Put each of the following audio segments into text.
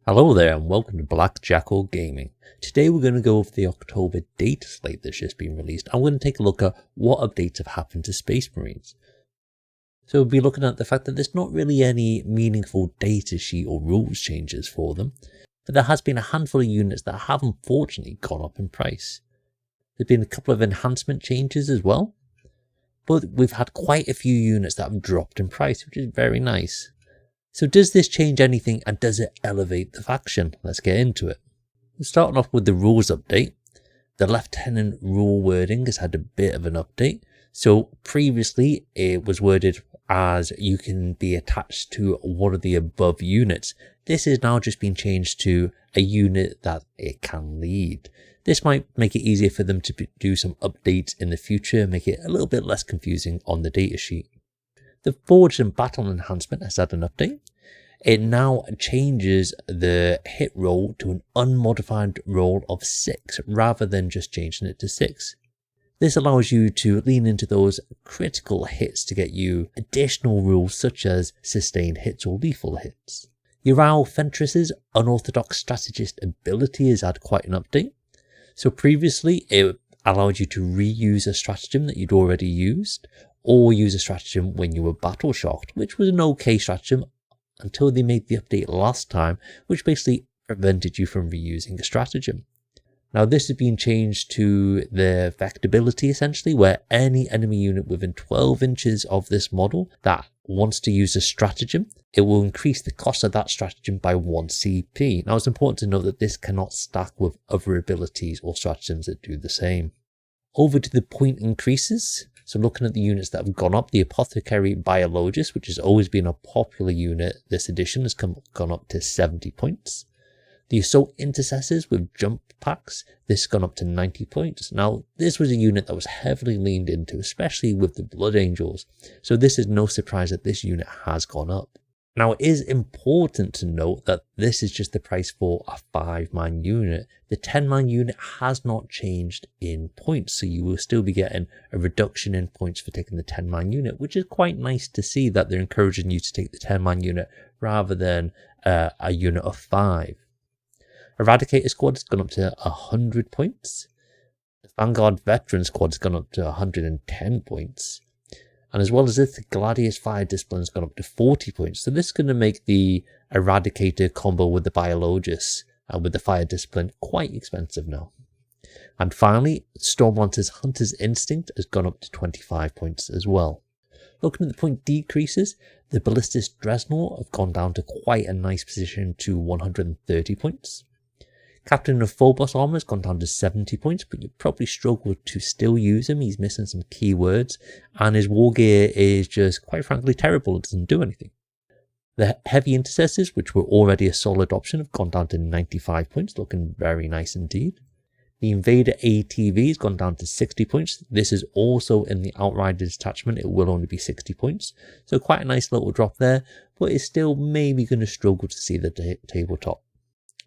Hello there and welcome to Black Jackal Gaming. Today we're going to go over the October data slate that's just been released. I'm going to take a look at what updates have happened to Space Marines. So we'll be looking at the fact that there's not really any meaningful data sheet or rules changes for them, but there has been a handful of units that have unfortunately gone up in price. There's been a couple of enhancement changes as well, but we've had quite a few units that have dropped in price, which is very nice. So does this change anything and does it elevate the faction? Let's get into it. Starting off with the rules update. The lieutenant rule wording has had a bit of an update. So previously it was worded as you can be attached to one of the above units. This is now just been changed to a unit that it can lead. This might make it easier for them to do some updates in the future, make it a little bit less confusing on the datasheet. The Forged and Battle enhancement has had an update. It now changes the hit roll to an unmodified roll of 6 rather than just changing it to 6. This allows you to lean into those critical hits to get you additional rules such as sustained hits or lethal hits. Ural Fentress's unorthodox strategist ability has had quite an update. So previously it allowed you to reuse a stratagem that you'd already used, or use a stratagem when you were battle shocked, which was an okay stratagem until they made the update last time, which basically prevented you from reusing a stratagem. Now this has been changed to the vectability essentially, where any enemy unit within 12 inches of this model that wants to use a stratagem, it will increase the cost of that stratagem by 1 CP. Now it's important to note that this cannot stack with other abilities or stratagems that do the same. Over to the point increases. So looking at the units that have gone up, the Apothecary Biologist, which has always been a popular unit this edition, has gone up to 70 points. The Assault Intercessors with jump packs, this has gone up to 90 points. Now, this was a unit that was heavily leaned into, especially with the Blood Angels. So this is no surprise that this unit has gone up. Now, it is important to note that this is just the price for a 5-man unit. The 10-man unit has not changed in points, so you will still be getting a reduction in points for taking the 10-man unit, which is quite nice to see that they're encouraging you to take the 10-man unit rather than a unit of 5. Eradicator Squad has gone up to 100 points. The Vanguard Veteran Squad has gone up to 110 points. And as well as this, the Gladius Fire Discipline has gone up to 40 points. So this is going to make the Eradicator combo with the Biologist and with the Fire Discipline quite expensive now. And finally, Stormlancer's Hunter's Instinct has gone up to 25 points as well. Looking at the point decreases, the Ballistus Dreadnought have gone down to quite a nice position to 130 points. Captain of Phobos Armor has gone down to 70 points, but you probably struggle to still use him. He's missing some keywords, and his war gear is just, quite frankly, terrible. It doesn't do anything. The Heavy Intercessors, which were already a solid option, have gone down to 95 points, looking very nice indeed. The Invader ATV has gone down to 60 points. This is also in the Outriders attachment. It will only be 60 points. So quite a nice little drop there, but it's still maybe going to struggle to see the tabletop.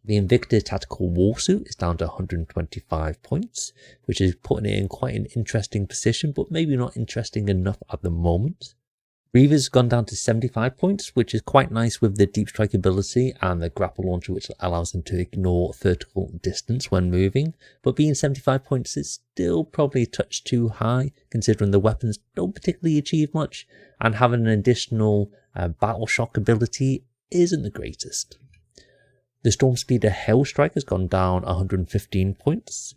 The Invicta Tactical Warsuit is down to 125 points, which is putting it in quite an interesting position, but maybe not interesting enough at the moment. Reaver's gone down to 75 points, which is quite nice with the deep strike ability and the grapple launcher, which allows them to ignore vertical distance when moving. But being 75 points is still probably a touch too high, considering the weapons don't particularly achieve much, and having an additional battle shock ability isn't the greatest. The Stormspeeder Hellstrike has gone down 115 points.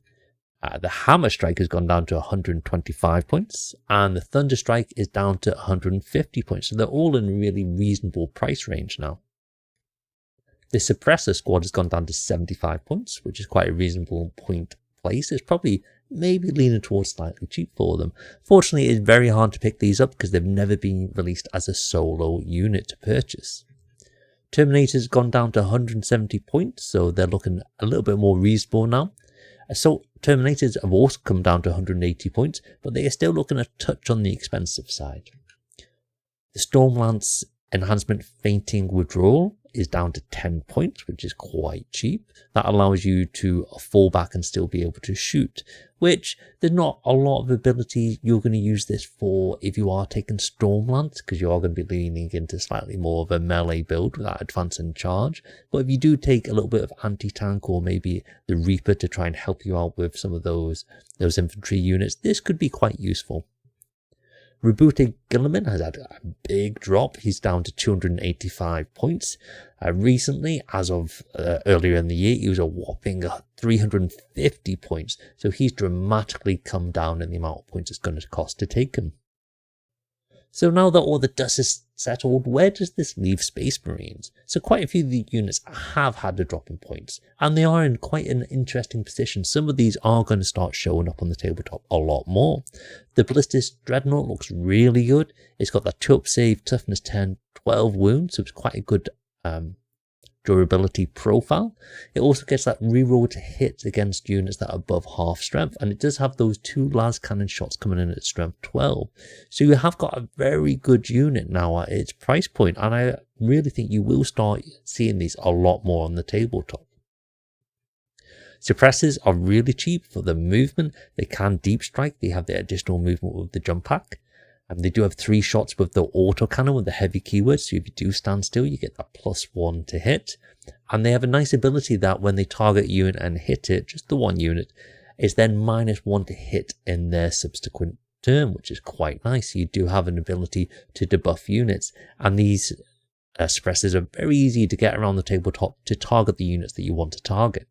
The Hammer Strike has gone down to 125 points. And the Thunderstrike is down to 150 points. So they're all in a really reasonable price range now. The Suppressor Squad has gone down to 75 points, which is quite a reasonable point place. It's probably maybe leaning towards slightly cheap for them. Fortunately, it's very hard to pick these up because they've never been released as a solo unit to purchase. Terminators gone down to 170 points, so they're looking a little bit more reasonable now. Assault Terminators have also come down to 180 points, but they are still looking a touch on the expensive side. The Stormlance Enhancement Fainting Withdrawal is down to 10 points, which is quite cheap. That allows you to fall back and still be able to shoot, which there's not a lot of ability you're going to use this for if you are taking Stormlance, because you are going to be leaning into slightly more of a melee build with that advance and charge. But if you do take a little bit of anti-tank or maybe the Reaper to try and help you out with some of those infantry units, this could be quite useful. Rebooted Gilliman has had a big drop. He's down to 285 points. Recently, as of earlier in the year, he was a whopping 350 points. So he's dramatically come down in the amount of points it's going to cost to take him. So now that all the dust is settled, where does this leave Space Marines? So quite a few of the units have had a drop in points, and they are in quite an interesting position. Some of these are going to start showing up on the tabletop a lot more. The Ballistic Dreadnought looks really good. It's got that 2-up save, toughness 10, 12 wounds, so it's quite a good durability profile. It also gets that reroll to hit against units that are above half strength, and it does have those 2 las cannon shots coming in at strength 12. So you have got a very good unit now at its price point, and I really think you will start seeing these a lot more on the tabletop. Suppressors are really cheap for the movement. They can deep strike. They have the additional movement with the jump pack. And they do have 3 shots with the autocannon with the heavy keyword, so if you do stand still, you get that +1 to hit. And they have a nice ability that when they target a unit and hit it, just the one unit, is then -1 to hit in their subsequent turn, which is quite nice. You do have an ability to debuff units, and these suppressors are very easy to get around the tabletop to target the units that you want to target.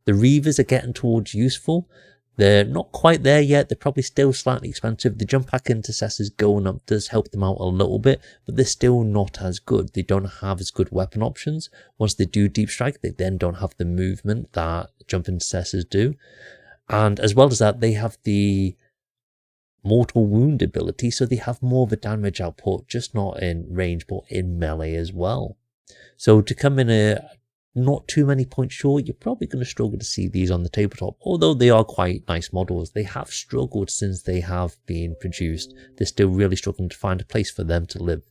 The Reavers are getting towards useful. They're not quite there yet. They're probably still slightly expensive. The jump pack intercessors going up does help them out a little bit, but they're still not as good. They don't have as good weapon options. Once they do deep strike, they then don't have the movement that jump intercessors do. And as well as that, they have the mortal wound ability, so they have more of a damage output, just not in range, but in melee as well. So to come in not too many points short, you're probably going to struggle to see these on the tabletop. Although they are quite nice models, they have struggled since they have been produced. They're still really struggling to find a place for them to live.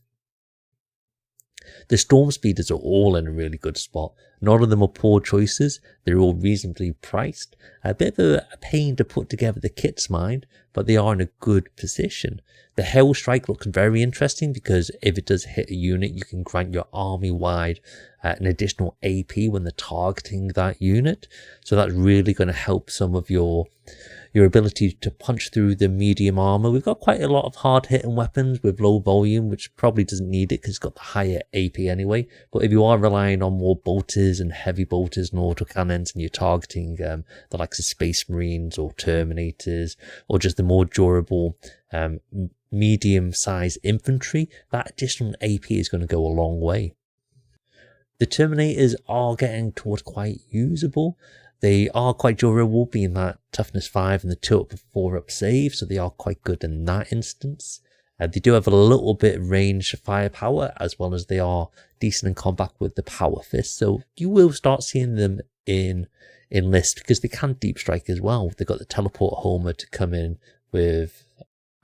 The Storm Speeders are all in a really good spot. None of them are poor choices. They're all reasonably priced. A bit of a pain to put together the kit's mind, but they are in a good position. The Hell Strike looks very interesting because if it does hit a unit, you can grant your army-wide an additional AP when they're targeting that unit. So that's really going to help some of your ability to punch through the medium armor. We've got quite a lot of hard-hitting weapons with low volume, which probably doesn't need it because it's got the higher AP anyway. But if you are relying on more bolters and heavy bolters and autocannons, and you're targeting the likes of Space Marines or Terminators, or just the more durable medium-sized infantry, that additional AP is going to go a long way. The Terminators are getting towards quite usable. They are quite durable, being that toughness 5 and the 2-up and 4-up save, so they are quite good in that instance. They do have a little bit of range firepower, as well as they are decent in combat with the power fist, so you will start seeing them in lists because they can deep strike as well. They've got the teleport homer to come in with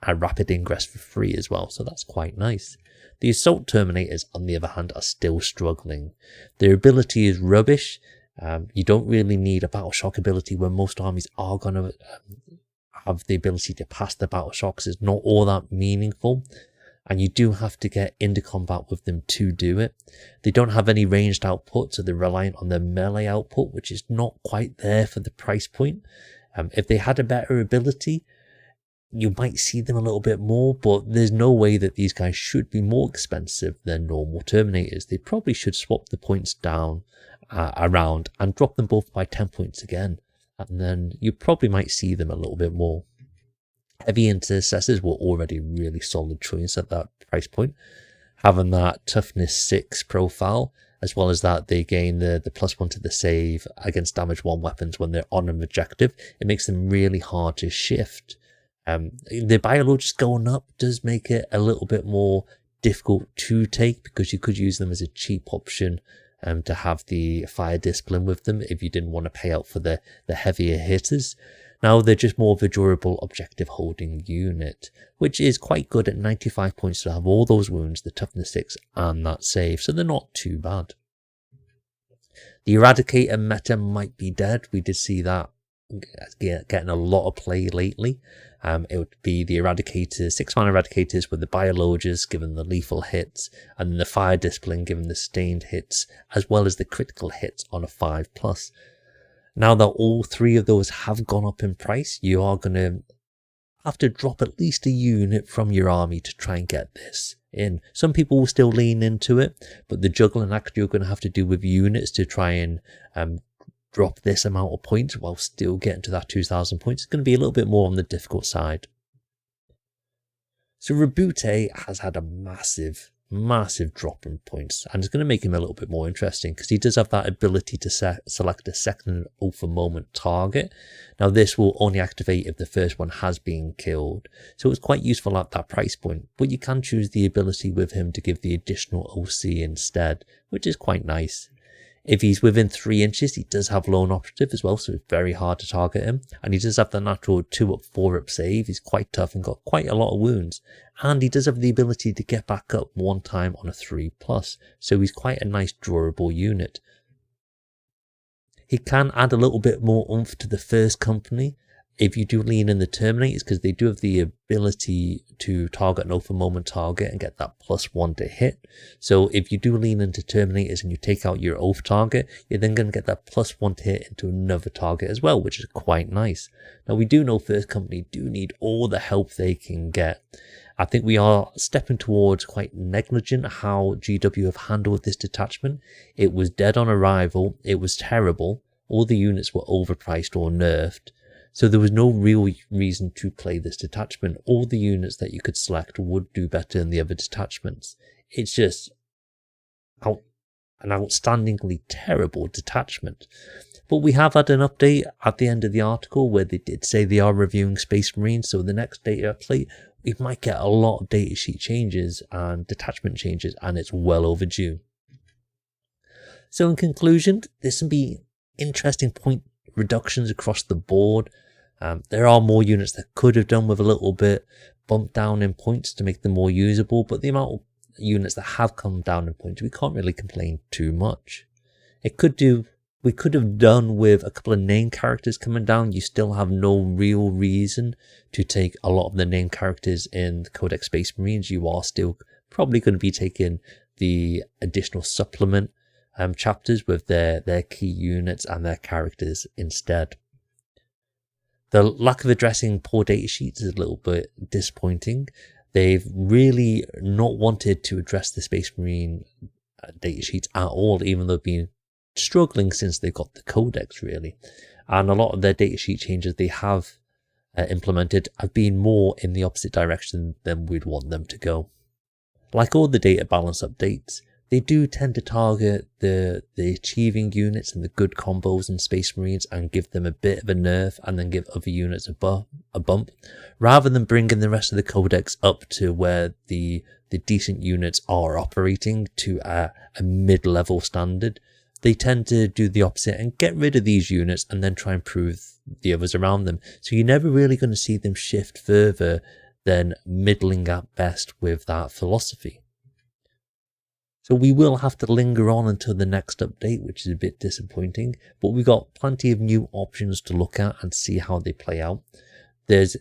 a rapid ingress for free as well, so that's quite nice. The Assault Terminators, on the other hand, are still struggling. Their ability is rubbish. You don't really need a battle shock ability when most armies are going to have the ability to pass the battle shocks. It's not all that meaningful, and you do have to get into combat with them to do it. They don't have any ranged output, so they're reliant on their melee output, which is not quite there for the price point. If they had a better ability, you might see them a little bit more, but there's no way that these guys should be more expensive than normal Terminators. They probably should swap the points down around and drop them both by 10 points again, and then you probably might see them a little bit more. Heavy Intercessors were already really solid choice at that price point, having that toughness 6 profile, as well as that they gain the +1 to the save against damage 1 weapons when they're on an objective. It makes them really hard to shift. The biologists going up does make it a little bit more difficult to take, because you could use them as a cheap option to have the fire discipline with them if you didn't want to pay out for the heavier hitters. Now they're just more of a durable objective holding unit, which is quite good at 95 points to have all those wounds, the toughness 6 and that save, so they're not too bad. The Eradicator meta might be dead. We did see that getting a lot of play lately. It would be the Eradicators, 6-mana Eradicators with the Biologists given the lethal hits, and then the Fire Discipline given the sustained hits, as well as the critical hits on a 5+. Now that all 3 of those have gone up in price, you are going to have to drop at least a unit from your army to try and get this in. Some people will still lean into it, but the juggling act you're going to have to do with units to try and drop this amount of points while still getting to that 2,000 points is going to be a little bit more on the difficult side. So Rabute has had a massive drop in points, and it's going to make him a little bit more interesting because he does have that ability to select a second alpha moment target. Now this will only activate if the first one has been killed, so it's quite useful at that price point, but you can choose the ability with him to give the additional OC instead, which is quite nice. If he's within 3 inches, he does have lone operative as well, so it's very hard to target him. And he does have the natural 2-up, 4-up save. He's quite tough and got quite a lot of wounds. And he does have the ability to get back up 1 time on a 3+, so he's quite a nice durable unit. He can add a little bit more oomph to the first company if you do lean in the Terminators, because they do have the ability to target an alpha moment target and get that +1 to hit. So if you do lean into Terminators and you take out your oath target, you're then going to get that +1 to hit into another target as well, which is quite nice. Now we do know first company do need all the help they can get. I think we are stepping towards quite negligent how GW have handled this detachment. It was dead on arrival, it was terrible, all the units were overpriced or nerfed. So there was no real reason to play this detachment. All the units that you could select would do better than the other detachments. It's just an outstandingly terrible detachment. But we have had an update at the end of the article where they did say they are reviewing Space Marine. So the next data update, we might get a lot of datasheet changes and detachment changes, and it's well overdue. So in conclusion, there's some interesting point reductions across the board. There are more units that could have done with a little bit bump down in points to make them more usable, but the amount of units that have come down in points, we can't really complain too much. We could have done with a couple of name characters coming down. You still have no real reason to take a lot of the name characters in the Codex Space Marines. You are still probably going to be taking the additional supplement chapters with their key units and their characters instead. The lack of addressing poor data sheets is a little bit disappointing. They've really not wanted to address the Space Marine data sheets at all, even though they've been struggling since they got the Codex, really. And a lot of their data sheet changes they have implemented have been more in the opposite direction than we'd want them to go. Like all the data balance updates, they do tend to target the achieving units and the good combos in Space Marines and give them a bit of a nerf and then give other units a bump, rather than bringing the rest of the Codex up to where the decent units are operating to a mid-level standard. They tend to do the opposite and get rid of these units and then try and improve the others around them. So you're never really going to see them shift further than middling at best with that philosophy. So we will have to linger on until the next update, which is a bit disappointing, but we've got plenty of new options to look at and see how they play out. There's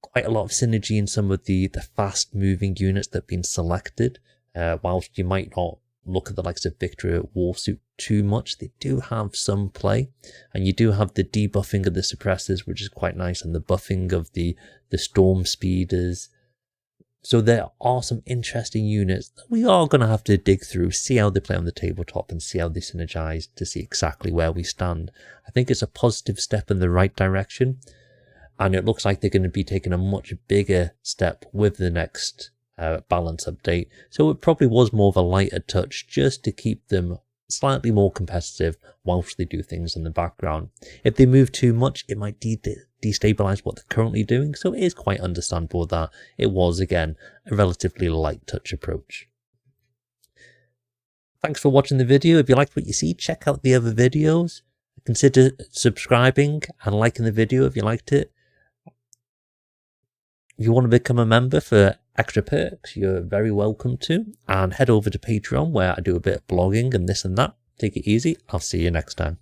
quite a lot of synergy in some of the fast moving units that have been selected. Whilst you might not look at the likes of Victor Warsuit too much, they do have some play, and you do have the debuffing of the suppressors, which is quite nice, and the buffing of the storm speeders. So there are some interesting units that we are going to have to dig through, see how they play on the tabletop and see how they synergize to see exactly where we stand. I think it's a positive step in the right direction, and it looks like they're going to be taking a much bigger step with the next balance update. So it probably was more of a lighter touch just to keep them slightly more competitive whilst they do things in the background. If they move too much, it might destabilize what they're currently doing, so it is quite understandable that it was, again, a relatively light touch approach. Thanks for watching the video. If you liked what you see, check out the other videos. Consider subscribing and liking the video if you liked it. If you want to become a member for extra perks, you're very welcome to. And head over to Patreon, where I do a bit of blogging and this and that. Take it easy. I'll see you next time.